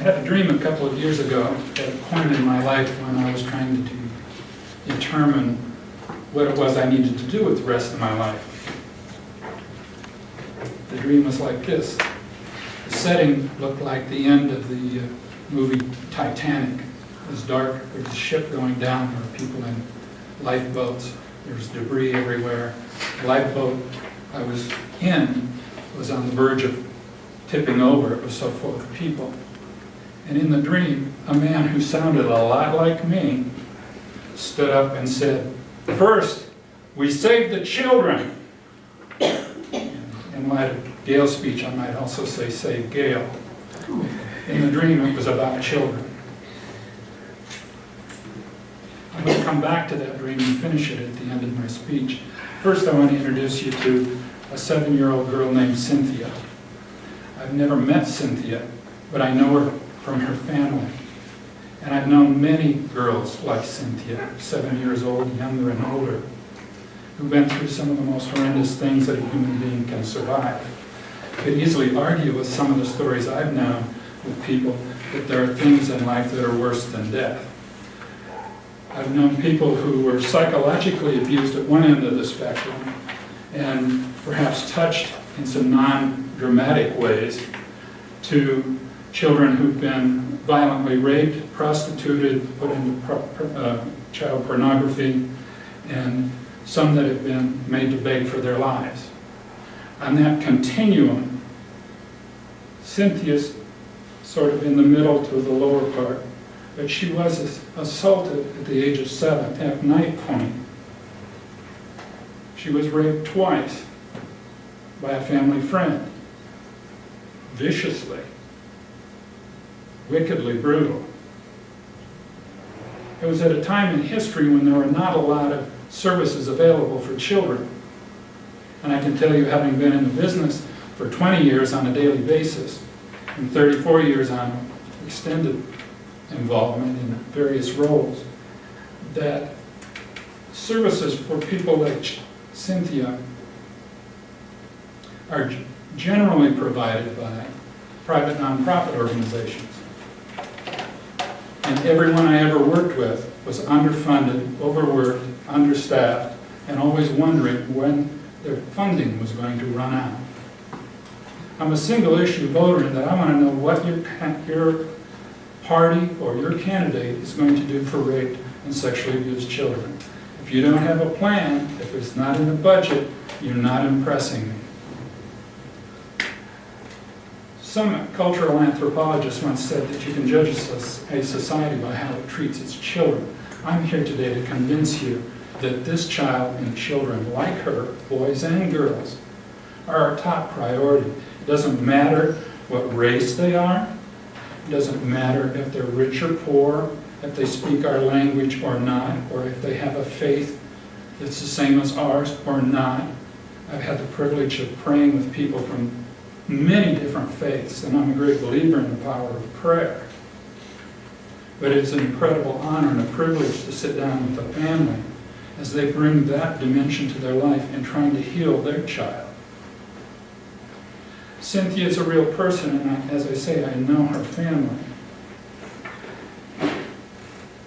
had a dream a couple of years ago at a point in my life when I was trying to determine what it was I needed to do with the rest of my life. The dream was like this. The setting looked like the end of the movie Titanic. It was dark, there was a ship going down, there were people in lifeboats, there was debris everywhere. The lifeboat I was in was on the verge of tipping over, it was so full of people. And in the dream, a man who sounded a lot like me stood up and said, "First, we save the children." In light of Gail's speech, I might also say save Gail. In the dream, it was about children. I'm going to come back to that dream and finish it at the end of my speech. First, I want to introduce you to a 7-year-old girl named Cynthia. I've never met Cynthia, but I know her from her family. And I've known many girls like Cynthia, 7 years old, younger and older, who've been through some of the most horrendous things that a human being can survive. I could easily argue with some of the stories I've known with people that there are things in life that are worse than death. I've known people who were psychologically abused at one end of the spectrum and perhaps touched in some non-dramatic ways, to children who've been violently raped, prostituted, put into child pornography, and some that have been made to beg for their lives. On that continuum, Cynthia's sort of in the middle to the lower part, but she was assaulted at the age of 7 at night point. She was raped twice by a family friend, viciously, wickedly brutal. It was at a time in history when there were not a lot of services available for children. And I can tell you, having been in the business for 20 years on a daily basis, and 34 years on extended involvement in various roles, that services for people like Cynthia are generally provided by private nonprofit organizations. And everyone I ever worked with was underfunded, overworked, understaffed, and always wondering when their funding was going to run out. I'm a single-issue voter in that I want to know what your party or your candidate is going to do for raped and sexually abused children. If you don't have a plan, if it's not in the budget, you're not impressing me. Some cultural anthropologist once said that you can judge a society by how it treats its children. I'm here today to convince you that this child and children like her, boys and girls, are our top priority. It doesn't matter what race they are. It doesn't matter if they're rich or poor, if they speak our language or not, or if they have a faith that's the same as ours or not. I've had the privilege of praying with people from many different faiths, and I'm a great believer in the power of prayer. But it's an incredible honor and a privilege to sit down with a family as they bring that dimension to their life and trying to heal their child. Cynthia is a real person, and as I say, I know her family.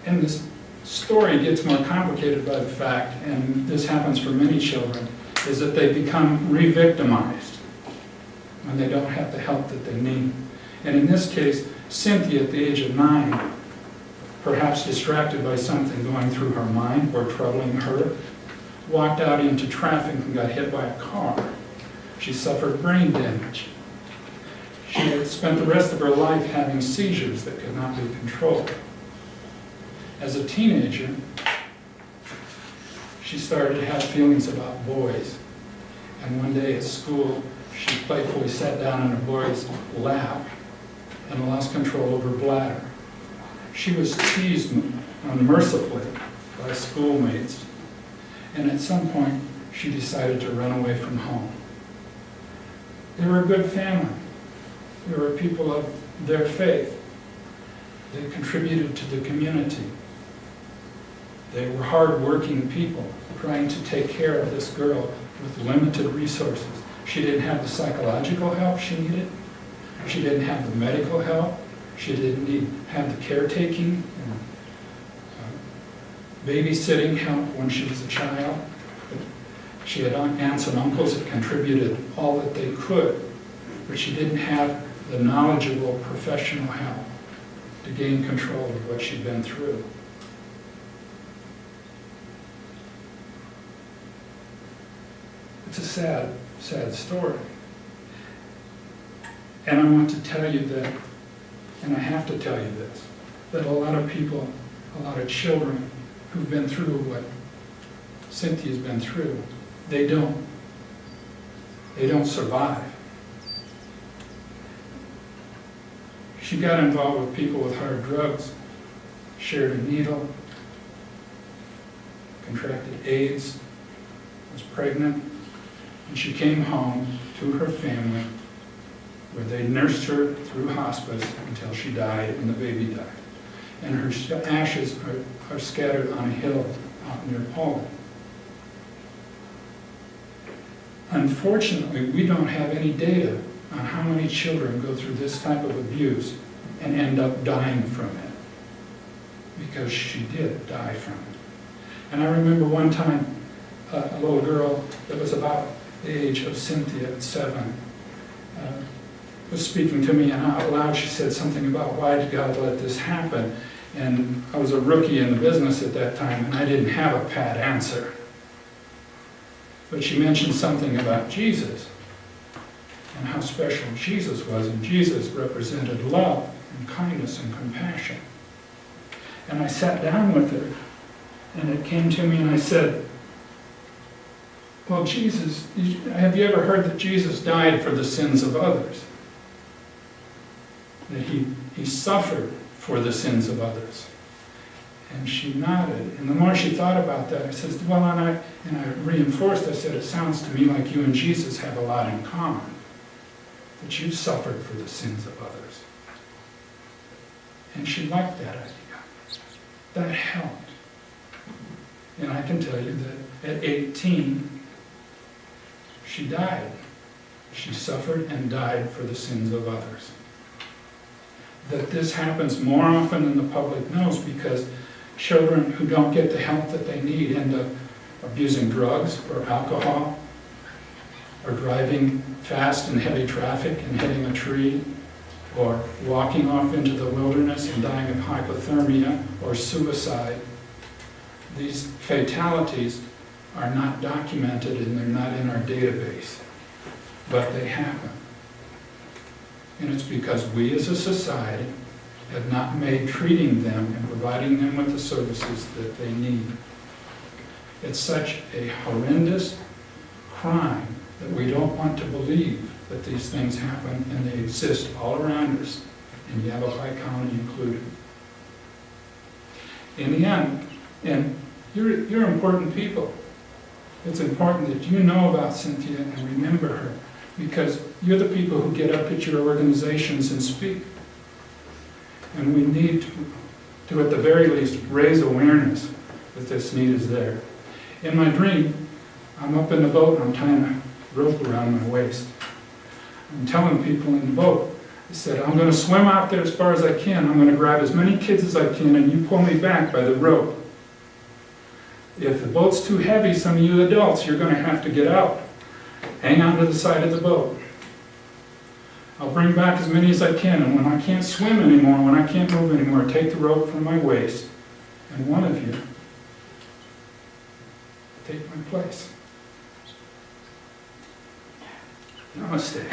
And this story gets more complicated by the fact, and this happens for many children, is that they become re-victimized when they don't have the help that they need. And in this case, Cynthia, at the age of 9, perhaps distracted by something going through her mind or troubling her, walked out into traffic and got hit by a car. She suffered brain damage. She had spent the rest of her life having seizures that could not be controlled. As a teenager, she started to have feelings about boys. And one day at school, she playfully sat down on a boy's lap and lost control of her bladder. She was teased unmercifully by schoolmates, and at some point she decided to run away from home. They were a good family. They were people of their faith. They contributed to the community. They were hard-working people trying to take care of this girl with limited resources. She didn't have the psychological help she needed. She didn't have the medical help. She didn't have the caretaking and babysitting help when she was a child. She had aunts and uncles that contributed all that they could, but she didn't have the knowledgeable professional help to gain control of what she'd been through. It's a sad, sad story. And I want to tell you that, and I have to tell you this, that a lot of people, a lot of children who've been through what Cynthia's been through, they don't survive. She got involved with people with hard drugs, shared a needle, contracted AIDS, was pregnant, and she came home to her family where they nursed her through hospice until she died and the baby died. And her ashes are scattered on a hill out near Poland. Unfortunately, we don't have any data on how many children go through this type of abuse and end up dying from it, because she did die from it. And I remember one time a little girl that was about the age of Cynthia at 7 was speaking to me, and out loud she said something about, why did God let this happen? And I was a rookie in the business at that time, and I didn't have a pat answer. But she mentioned something about Jesus and how special Jesus was, and Jesus represented love and kindness and compassion. And I sat down with her, and it came to me, and I said, well, Jesus, have you ever heard that Jesus died for the sins of others? That he suffered for the sins of others. And she nodded. And the more she thought about that, I said, well, and I reinforced, I said, it sounds to me like you and Jesus have a lot in common. That you've suffered for the sins of others. And she liked that idea. That helped. And I can tell you that at 18, she died. She suffered and died for the sins of others. That this happens more often than the public knows, because children who don't get the help that they need end up abusing drugs or alcohol, or driving fast in heavy traffic and hitting a tree, or walking off into the wilderness and dying of hypothermia or suicide. These fatalities are not documented and they're not in our database, but they happen. And it's because we as a society have not made treating them and providing them with the services that they need. It's such a horrendous crime that we don't want to believe that these things happen, and they exist all around us, in Yavapai County included. In the end, and you're important people. It's important that you know about Cynthia and remember her, because you're the people who get up at your organizations and speak. And we need to, at the very least, raise awareness that this need is there. In my dream, I'm up in the boat and I'm tying a rope around my waist. I'm telling people in the boat, I said, I'm going to swim out there as far as I can. I'm going to grab as many kids as I can, and you pull me back by the rope. If the boat's too heavy, some of you adults, you're going to have to get out. Hang on to the side of the boat. I'll bring back as many as I can, and when I can't swim anymore, when I can't move anymore, take the rope from my waist, and one of you take my place. Namaste.